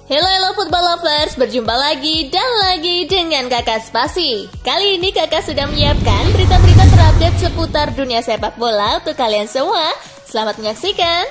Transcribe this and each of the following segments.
Hello football lovers, berjumpa lagi dan lagi dengan Kakak Spasi. Kali ini Kakak sudah menyiapkan berita-berita terupdate seputar dunia sepak bola untuk kalian semua. Selamat menyaksikan.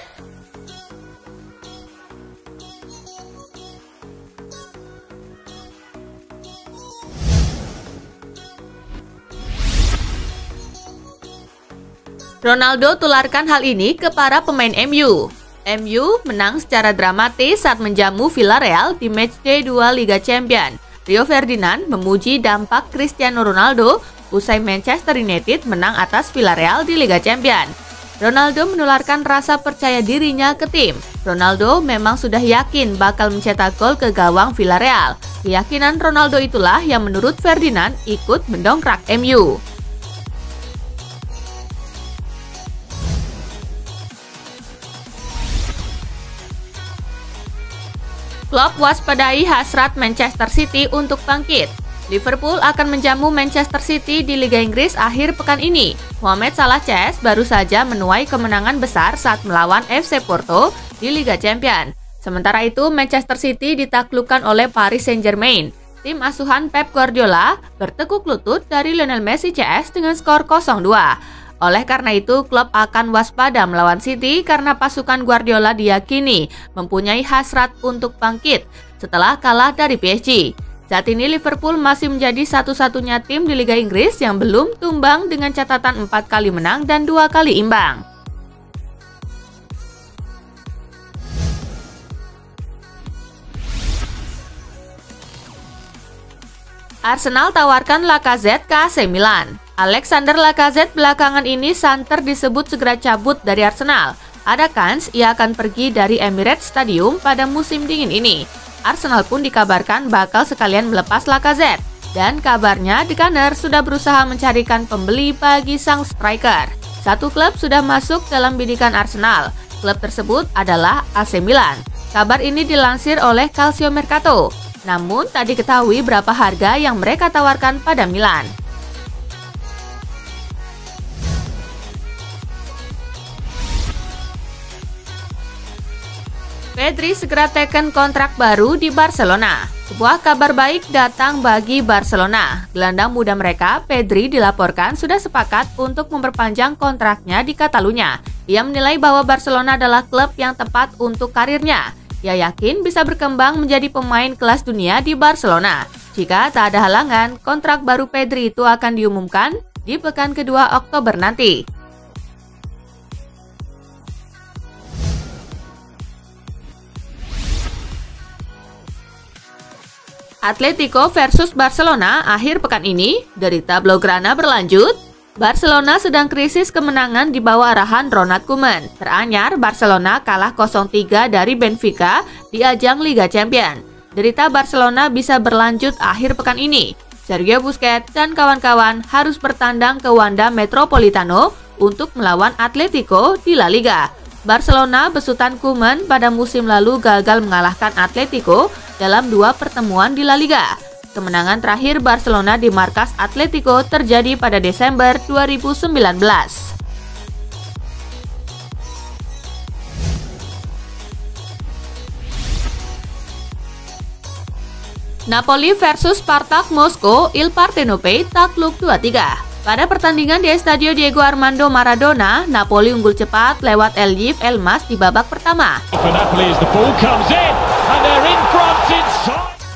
Ronaldo tularkan hal ini ke para pemain MU. MU menang secara dramatis saat menjamu Villarreal di matchday 2 Liga Champions. Rio Ferdinand memuji dampak Cristiano Ronaldo usai Manchester United menang atas Villarreal di Liga Champions. Ronaldo menularkan rasa percaya dirinya ke tim. Ronaldo memang sudah yakin bakal mencetak gol ke gawang Villarreal. Keyakinan Ronaldo itulah yang menurut Ferdinand ikut mendongkrak MU. Klopp waspadai hasrat Manchester City untuk bangkit. Liverpool akan menjamu Manchester City di Liga Inggris akhir pekan ini. Mohamed Salah CS baru saja menuai kemenangan besar saat melawan FC Porto di Liga Champions. Sementara itu, Manchester City ditaklukkan oleh Paris Saint-Germain. Tim asuhan Pep Guardiola bertekuk lutut dari Lionel Messi CS dengan skor 0-2. Oleh karena itu, klub akan waspada melawan City karena pasukan Guardiola diyakini mempunyai hasrat untuk bangkit setelah kalah dari PSG. Saat ini Liverpool masih menjadi satu-satunya tim di Liga Inggris yang belum tumbang dengan catatan 4 kali menang dan 2 kali imbang. Arsenal tawarkan Lacazette ke AC Milan. Alexander Lacazette belakangan ini santer disebut segera cabut dari Arsenal. Ada kans ia akan pergi dari Emirates Stadium pada musim dingin ini. Arsenal pun dikabarkan bakal sekalian melepas Lacazette. Dan kabarnya The Gunners sudah berusaha mencarikan pembeli bagi sang striker. Satu klub sudah masuk dalam bidikan Arsenal. Klub tersebut adalah AC Milan. Kabar ini dilansir oleh Calcio Mercato. Namun tak diketahui berapa harga yang mereka tawarkan pada Milan. Pedri segera teken kontrak baru di Barcelona. Sebuah kabar baik datang bagi Barcelona. Gelandang muda mereka, Pedri, dilaporkan sudah sepakat untuk memperpanjang kontraknya di Catalunya. Ia menilai bahwa Barcelona adalah klub yang tepat untuk karirnya. Ia yakin bisa berkembang menjadi pemain kelas dunia di Barcelona. Jika tak ada halangan, kontrak baru Pedri itu akan diumumkan di pekan kedua Oktober nanti. Atletico versus Barcelona akhir pekan ini, derita Blaugrana berlanjut. Barcelona sedang krisis kemenangan di bawah arahan Ronald Koeman. Teranyar, Barcelona kalah 0-3 dari Benfica di ajang Liga Champions. Derita Barcelona bisa berlanjut akhir pekan ini. Sergio Busquets dan kawan-kawan harus bertandang ke Wanda Metropolitano untuk melawan Atletico di La Liga. Barcelona besutan Koeman pada musim lalu gagal mengalahkan Atletico dalam 2 pertemuan di La Liga. Kemenangan terakhir Barcelona di markas Atletico terjadi pada Desember 2019. Napoli versus Spartak Moskow, Il Partenopei takluk 2-3. Pada pertandingan di Estadio Diego Armando Maradona, Napoli unggul cepat lewat Elif Elmas di babak pertama.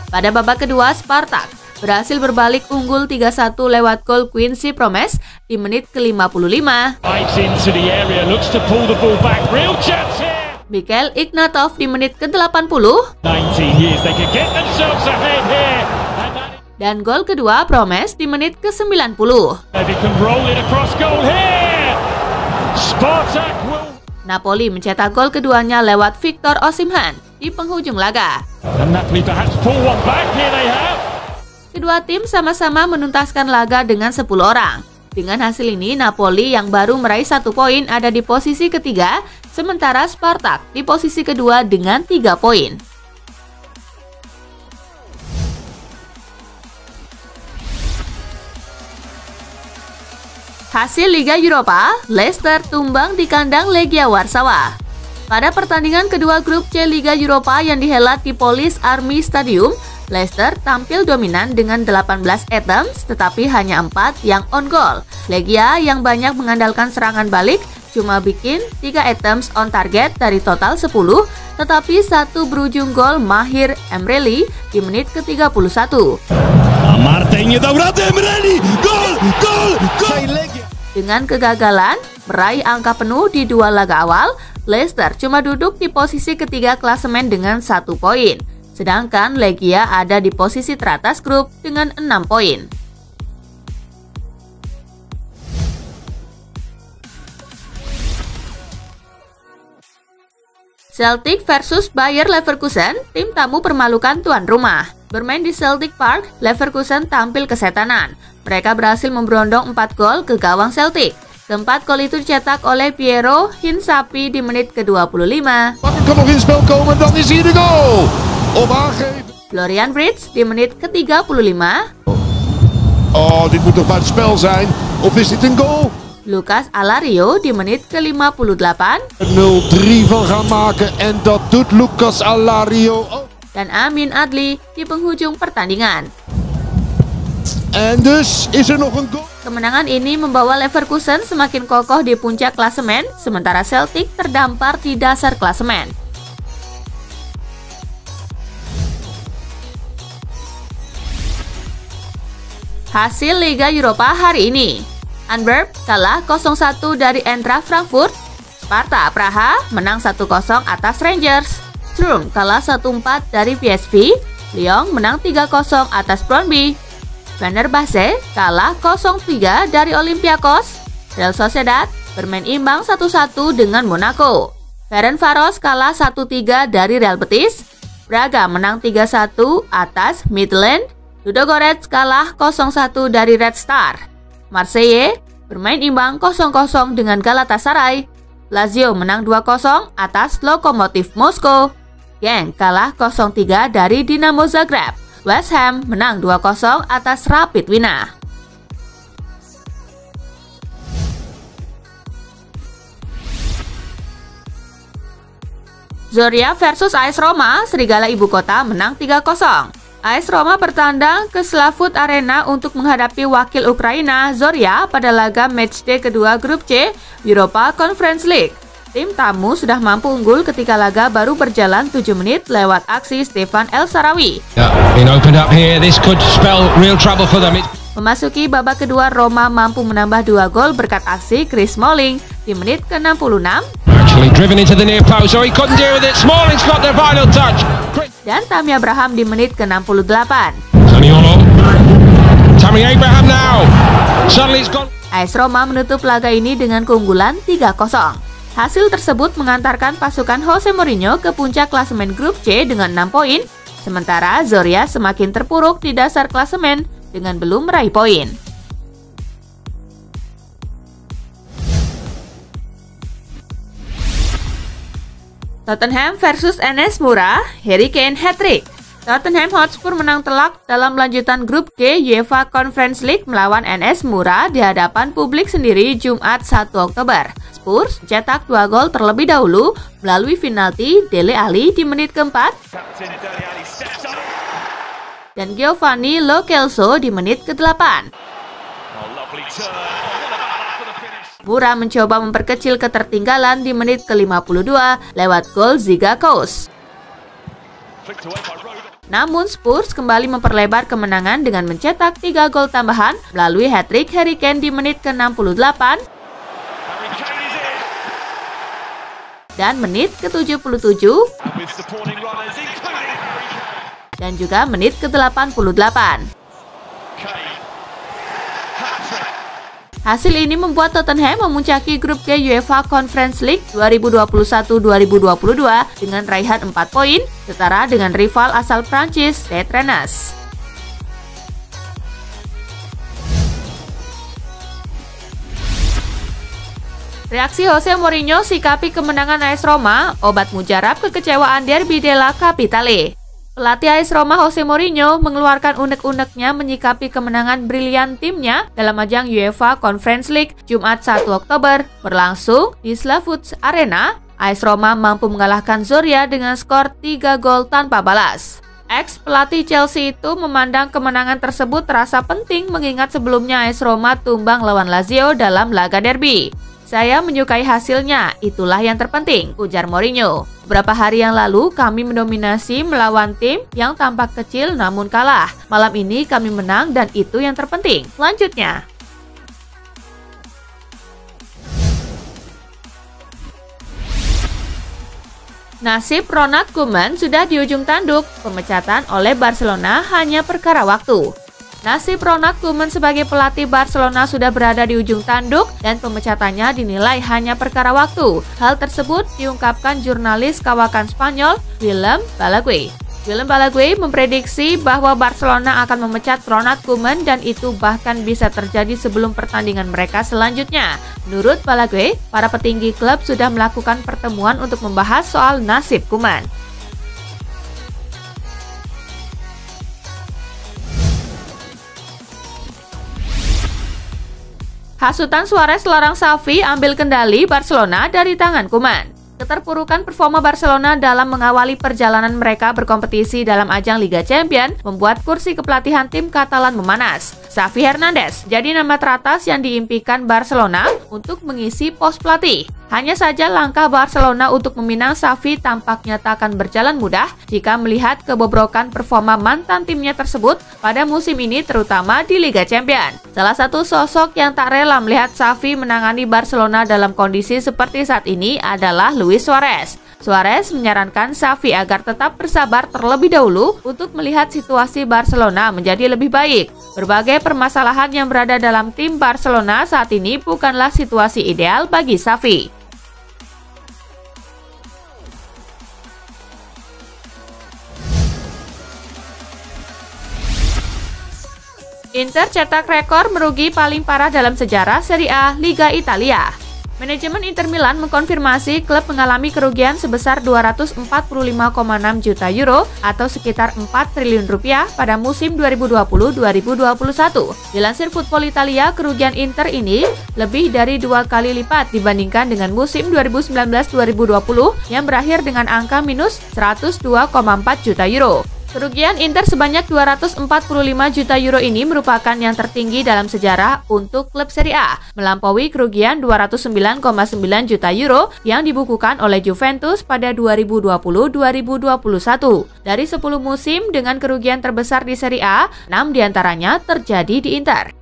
Pada babak kedua, Spartak berhasil berbalik unggul 3-1 lewat gol Quincy Promes di menit ke-55. Mikhail Ignatov di menit ke-80. Dan gol kedua Promes di menit ke-90. Napoli mencetak gol keduanya lewat Victor Osimhen di penghujung laga. Kedua tim sama-sama menuntaskan laga dengan 10 orang. Dengan hasil ini, Napoli yang baru meraih 1 poin ada di posisi ketiga, sementara Spartak di posisi kedua dengan 3 poin. Hasil Liga Eropa, Leicester tumbang di kandang Legia Warsawa. Pada pertandingan kedua grup C Liga Eropa yang dihelat di Polish Army Stadium, Leicester tampil dominan dengan 18 attempts tetapi hanya 4 yang on goal. Legia yang banyak mengandalkan serangan balik cuma bikin 3 attempts on target dari total 10, tetapi satu berujung gol Mahir Emreli di menit ke-31. Dengan kegagalan meraih angka penuh di dua laga awal, Leicester cuma duduk di posisi ketiga klasemen dengan 1 poin. Sedangkan Legia ada di posisi teratas grup dengan 6 poin. Celtic versus Bayer Leverkusen, tim tamu permalukan tuan rumah. Bermain di Celtic Park, Leverkusen tampil kesetanan. Mereka berhasil memberondong 4 gol ke gawang Celtic. Keempat gol itu dicetak oleh Piero Hincapié di menit ke-25. Florian Wirtz di menit ke-35. Oh, dit moet toch buitenspel zijn? Of is dit een goal? Lucas Alario di menit ke-58. 0-3 van gaan maken en dat doet Lucas Alario ook. Dan Amin Adli di penghujung pertandingan. En dus is er nog een goal. Kemenangan ini membawa Leverkusen semakin kokoh di puncak klasemen, sementara Celtic terdampar di dasar klasemen. Hasil Liga Eropa hari ini: Antwerp kalah 0-1 dari Eintracht Frankfurt. Sparta Praha menang 1-0 atas Rangers. Sturm kalah 1-4 dari PSV. Lyon menang 3-0 atas Brøndby. Fenerbahce kalah 0-3 dari Olympiakos. Real Sociedad bermain imbang 1-1 dengan Monaco. Ferencváros kalah 1-3 dari Real Betis. Braga menang 3-1 atas Midland. Ludogorets kalah 0-1 dari Red Star. Marseille bermain imbang 0-0 dengan Galatasaray. Lazio menang 2-0 atas Lokomotiv Moskow. Genk kalah 0-3 dari Dinamo Zagreb. West Ham menang 2-0 atas Rapid Wina. Zorya versus AS Roma, Serigala Ibu Kota menang 3-0. AS Roma bertandang ke Slavut Arena untuk menghadapi wakil Ukraina Zorya pada laga matchday kedua grup C Europa Conference League. Tim tamu sudah mampu unggul ketika laga baru berjalan 7 menit lewat aksi Stefan El Shaarawy. Memasuki babak kedua, Roma mampu menambah 2 gol berkat aksi Chris Smalling di menit ke-66. Dan Tammy Abraham di menit ke-68. AS Roma menutup laga ini dengan keunggulan 3-0. Hasil tersebut mengantarkan pasukan Jose Mourinho ke puncak klasemen grup C dengan 6 poin, sementara Zorya semakin terpuruk di dasar klasemen dengan belum meraih poin. Tottenham versus NS Mura, Harry Kane hat-trick. Tottenham Hotspur menang telak dalam lanjutan grup G UEFA Conference League melawan NS Mura di hadapan publik sendiri Jumat 1 Oktober. Spurs cetak 2 gol terlebih dahulu melalui penalti Dele Alli di menit keempat dan Giovanni Lo Celso di menit ke-8. Mura mencoba memperkecil ketertinggalan di menit ke-52 lewat gol Ziga Kous. Namun Spurs kembali memperlebar kemenangan dengan mencetak 3 gol tambahan melalui hat-trick Harry Kane di menit ke-68 dan menit ke-77 dan juga menit ke-88. Hasil ini membuat Tottenham memuncaki grup G UEFA Conference League 2021-2022 dengan raihan 4 poin, setara dengan rival asal Prancis, Stade Rennes. Reaksi Jose Mourinho sikapi kemenangan AS Roma, obat mujarab kekecewaan derby della Capitale. Pelatih AS Roma Jose Mourinho mengeluarkan unek-uneknya menyikapi kemenangan brilian timnya dalam ajang UEFA Conference League Jumat 1 Oktober berlangsung di Slavut Arena. AS Roma mampu mengalahkan Zorya dengan skor 3 gol tanpa balas. Ex-pelatih Chelsea itu memandang kemenangan tersebut terasa penting mengingat sebelumnya AS Roma tumbang lawan Lazio dalam laga derby. "Saya menyukai hasilnya, itulah yang terpenting," ujar Mourinho. "Beberapa hari yang lalu kami mendominasi melawan tim yang tampak kecil namun kalah. Malam ini kami menang dan itu yang terpenting." Lanjutnya, nasib Ronald Koeman sudah di ujung tanduk. Pemecatan oleh Barcelona hanya perkara waktu. Nasib Ronald Koeman sebagai pelatih Barcelona sudah berada di ujung tanduk dan pemecatannya dinilai hanya perkara waktu. Hal tersebut diungkapkan jurnalis kawakan Spanyol Willem Balagué. Willem Balagué memprediksi bahwa Barcelona akan memecat Ronald Koeman dan itu bahkan bisa terjadi sebelum pertandingan mereka selanjutnya. Menurut Balagué, para petinggi klub sudah melakukan pertemuan untuk membahas soal nasib Koeman. Hasutan Suarez larang Xavi ambil kendali Barcelona dari tangan Koeman. Keterpurukan performa Barcelona dalam mengawali perjalanan mereka berkompetisi dalam ajang Liga Champions membuat kursi kepelatihan tim Katalan memanas. Xavi Hernandez jadi nama teratas yang diimpikan Barcelona untuk mengisi pos pelatih. Hanya saja langkah Barcelona untuk meminang Xavi tampaknya tak akan berjalan mudah jika melihat kebobrokan performa mantan timnya tersebut pada musim ini terutama di Liga Champions. Salah satu sosok yang tak rela melihat Xavi menangani Barcelona dalam kondisi seperti saat ini adalah Luis Suarez. Suarez menyarankan Xavi agar tetap bersabar terlebih dahulu untuk melihat situasi Barcelona menjadi lebih baik. Berbagai permasalahan yang berada dalam tim Barcelona saat ini bukanlah situasi ideal bagi Xavi. Inter cetak rekor merugi paling parah dalam sejarah Serie A Liga Italia. Manajemen Inter Milan mengkonfirmasi klub mengalami kerugian sebesar 245,6 juta euro atau sekitar 4 triliun rupiah pada musim 2020-2021. Dilansir Football Italia, kerugian Inter ini lebih dari 2 kali lipat dibandingkan dengan musim 2019-2020 yang berakhir dengan angka minus 102,4 juta euro. Kerugian Inter sebanyak 245 juta euro ini merupakan yang tertinggi dalam sejarah untuk klub Serie A, melampaui kerugian 209,9 juta euro yang dibukukan oleh Juventus pada 2020-2021. Dari 10 musim dengan kerugian terbesar di Serie A, 6 diantaranya terjadi di Inter.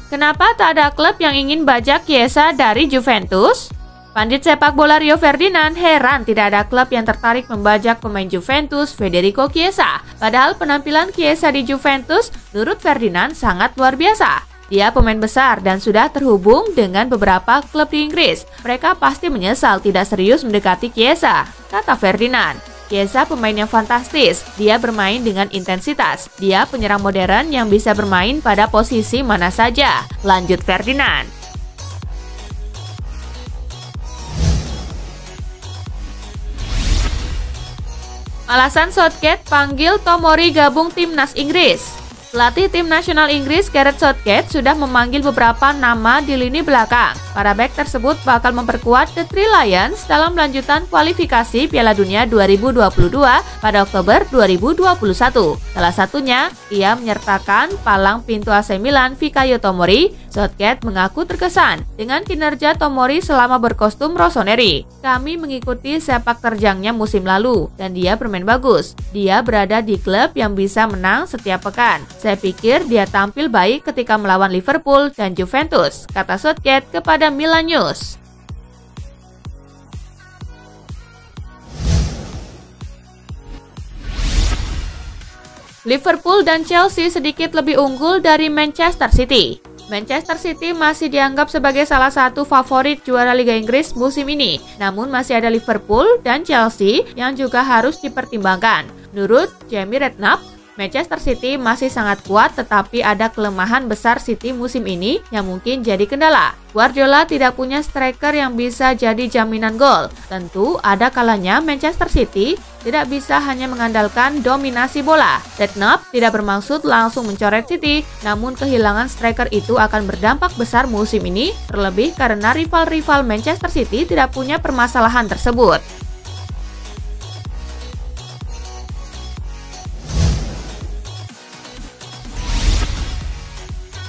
Kenapa tak ada klub yang ingin bajak Chiesa dari Juventus? Pandit sepak bola Rio Ferdinand heran tidak ada klub yang tertarik membajak pemain Juventus Federico Chiesa. Padahal penampilan Chiesa di Juventus menurut Ferdinand sangat luar biasa. Dia pemain besar dan sudah terhubung dengan beberapa klub di Inggris. Mereka pasti menyesal tidak serius mendekati Chiesa, kata Ferdinand. Chiesa pemain yang fantastis, dia bermain dengan intensitas. Dia penyerang modern yang bisa bermain pada posisi mana saja, lanjut Ferdinand. Alasan Southgate panggil Tomori gabung timnas Inggris. Pelatih tim nasional Inggris Gareth Southgate sudah memanggil beberapa nama di lini belakang. Para bek tersebut bakal memperkuat The Three Lions dalam lanjutan kualifikasi Piala Dunia 2022 pada Oktober 2021. Salah satunya, ia menyertakan palang pintu AC Milan Fikayo Tomori. Southgate mengaku terkesan dengan kinerja Tomori selama berkostum Rossoneri. Kami mengikuti sepak terjangnya musim lalu dan dia bermain bagus. Dia berada di klub yang bisa menang setiap pekan. Saya pikir dia tampil baik ketika melawan Liverpool dan Juventus, kata Southgate kepada Milan News. Liverpool dan Chelsea sedikit lebih unggul dari Manchester City. Manchester City masih dianggap sebagai salah satu favorit juara Liga Inggris musim ini. Namun masih ada Liverpool dan Chelsea yang juga harus dipertimbangkan. Menurut Jamie Redknapp, Manchester City masih sangat kuat, tetapi ada kelemahan besar City musim ini yang mungkin jadi kendala. Guardiola tidak punya striker yang bisa jadi jaminan gol. Tentu ada kalanya Manchester City tidak bisa hanya mengandalkan dominasi bola. Redknapp tidak bermaksud langsung mencoret City, namun kehilangan striker itu akan berdampak besar musim ini, terlebih karena rival-rival Manchester City tidak punya permasalahan tersebut.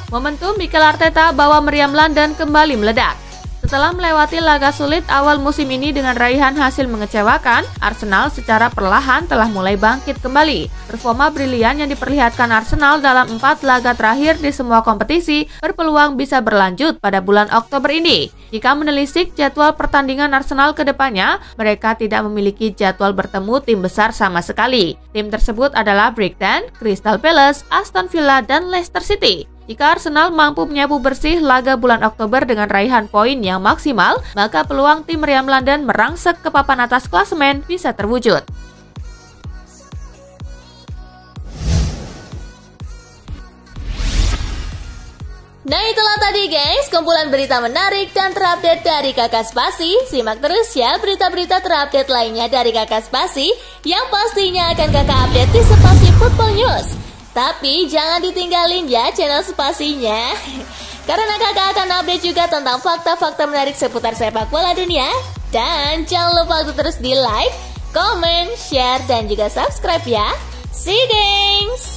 Momentum Mikel Arteta bawa meriam London kembali meledak. Setelah melewati laga sulit awal musim ini dengan raihan hasil mengecewakan, Arsenal secara perlahan telah mulai bangkit kembali. Performa brilian yang diperlihatkan Arsenal dalam 4 laga terakhir di semua kompetisi berpeluang bisa berlanjut pada bulan Oktober ini. Jika menelisik jadwal pertandingan Arsenal ke depannya, mereka tidak memiliki jadwal bertemu tim besar sama sekali. Tim tersebut adalah Brighton, Crystal Palace, Aston Villa, dan Leicester City. Jika Arsenal mampu menyapu bersih laga bulan Oktober dengan raihan poin yang maksimal, maka peluang tim meriam London merangsek ke papan atas klasemen bisa terwujud. Nah itulah tadi guys, kumpulan berita menarik dan terupdate dari Kakak Spasi. Simak terus ya berita-berita terupdate lainnya dari Kakak Spasi yang pastinya akan Kakak update di Spasi Football News. Tapi jangan ditinggalin ya channel Spasinya, karena kakak akan update juga tentang fakta-fakta menarik seputar sepak bola dunia. Dan jangan lupa untuk terus di like, comment, share, dan juga subscribe ya. See you guys!